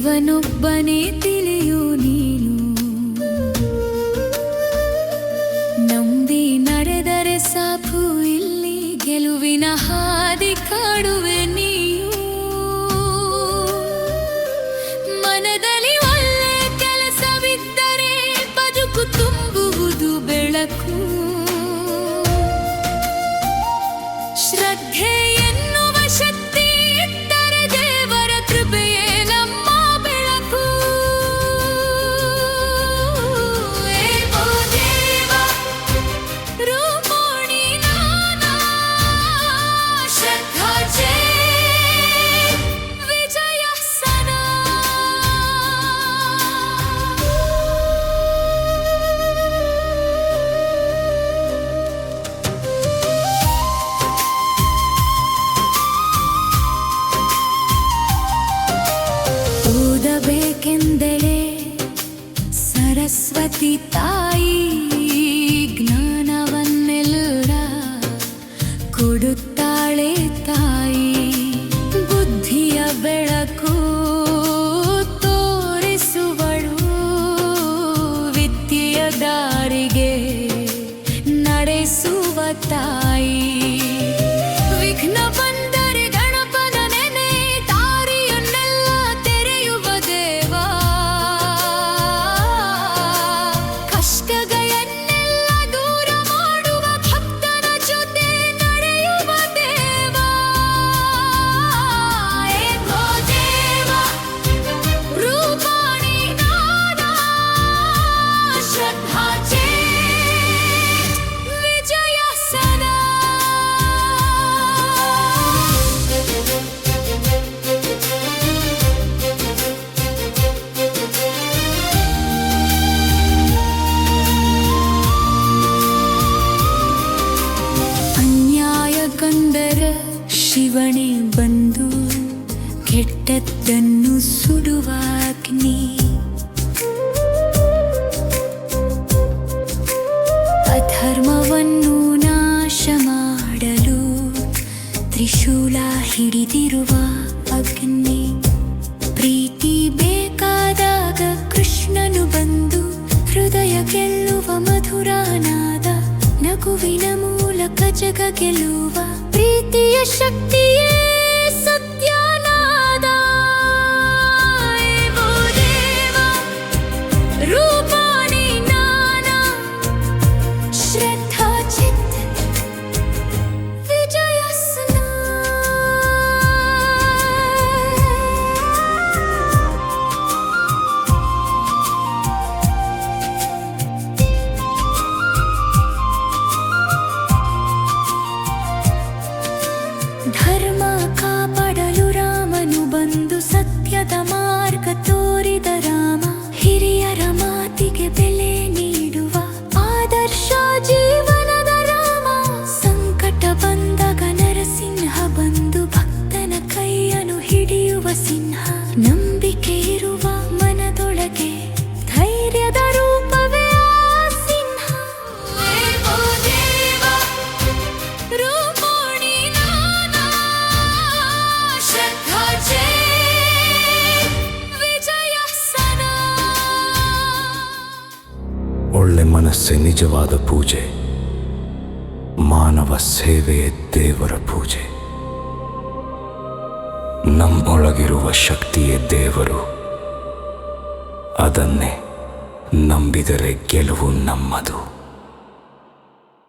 ದೇವನೊಬ್ಬನೇ ತಿಳಿಯು ನೀನು. ನಂಬಿ ನಡೆದರೆ ಸಾಕು, ಇಲ್ಲಿ ಗೆಲುವಿನ ಹಾದಿ ಕಾಡುವೆ ನೀನು. ಮನದಲ್ಲಿ ಒಳ್ಳೆ ಕೆಲಸವಿದ್ದರೆ ಬದುಕು ತುಂಬುವುದು ಬೆಳಕು. ಶ್ರದ್ಧೆ ಎನ್ನುವ ಶಕ್ತಿ ಇದ್ದರೆ ದೇವರ ಕೃಪೆಯೇ ನಮ್ಮ ಬೆಳಕು. ಏಕೋ ದೇವ ರೂಪೋಣಿ ನಾನಾ ಶ್ರದ್ಧಾ ಜೇ ವಿಜಯ ಸನಾ. ಓದಬೇಕೆಂದಳೆ ಸರಸ್ವತಿ ತಾಯಿ, ಜ್ಞಾನವನ್ನೆಲ್ಲ ಕೊಡುತ್ತಾಳೆ ತಾಯಿ. ಬುದ್ಧಿಯ ಬೆಳಕು ತೋರಿಸುವಳು, ವಿದ್ಯೆಯ ದಾರಿಗೆ ನಡೆಸುವ ತಾಯಿ. ವಿಘ್ನ ಬಂದರೆ ಗಣಪನ ನೆನೆ, ದಾರಿಯನ್ನೆಲ್ಲ ತೆರೆಯುವ ದೇವ. ಕಷ್ಟಗಳನ್ನೆಲ್ಲ ದೂರ ಮಾಡುವ ಭಕ್ತನ ಜೊತೆ ನಡೆಯುವ ದೇವ. ಏಕೋ ದೇವ ರೂಪಾಣಿ ನಾನಾ ಶ್ರದ್ಧಾ ಜೇ ವಿಜಯ ಸನಾ. ಅನ್ಯಾಯ ಕಂದರ ಶಿವನೇ ಬಂದು ಕೆಟ್ಟದ್ದನ್ನು ಸುಡುವ ಅಗ್ನಿ. ಅಧರ್ಮವನ್ನು ನಾಶ ಮಾಡಲು ತ್ರಿಶೂಲ ಹಿಡಿದಿರುವ ಅಗ್ನಿ. ಪ್ರೀತಿ ಬೇಕಾದಾಗ ಕೃಷ್ಣನು ಬಂದು ಹೃದಯ ಗೆಲ್ಲುವ ಮಧುರನಾದ. ನಗುವಿನ ಮೂಲಕ ಜಗ ಗೆಲ್ಲುವ ಪ್ರೀತಿಯ ಶಕ್ತಿಯೇ ಸತ್ಯನಾದ. ಏಕೋ ದೇವ ರೂಪಾಣಿ ನಾನಾ ಶ್ರದ್ಧಾ ಚಿತ್ ವಿಜಯ ಸನಾ. ಧರ್ಮ ಕಾಪಾಡಲು ರಾಮನು ಬಂದು ಸತ್ಯದ ಮಾರ್ಗ ತೋರಿದ ರಾಮ. ಹಿರಿಯರ ಮಾತಿಗೆ ಬೆಲೆ ನೀಡುವ ಆದರ್ಶ ಜೀವನದ ರಾಮ. ಸಂಕಟ ಬಂದಾಗ ನರಸಿಂಹ ಬಂದು ಭಕ್ತನ ಕೈಯನ್ನು ಹಿಡಿಯುವ ಸಿಂಹ. ನಂಬಿಕೆ ಇರುವ ಮನದೊಳಗೆ ಧೈರ್ಯದ ರೂಪವೇ ಆ ಸಿಂಹ. ಏಕೋ ದೇವ ರೂಪೋಣಿ ನಾನಾ ಶ್ರದ್ಧಾ ಜೇ ವಿಜಯ ಸನಾ. ಒಳ್ಳೆ ಮನಸ್ಸೇ ನಿಜವಾದ ಪೂಜೆ, ಮಾನವ ಸೇವೆಯೇ ದೇವರ ಪೂಜೆ. ನಮ್ಮೊಳಗಿರುವ ಶಕ್ತಿಯೇ ದೇವರು, ಅದನ್ನೇ ನಂಬಿದರೆ ಗೆಲುವು ನಮ್ಮದು.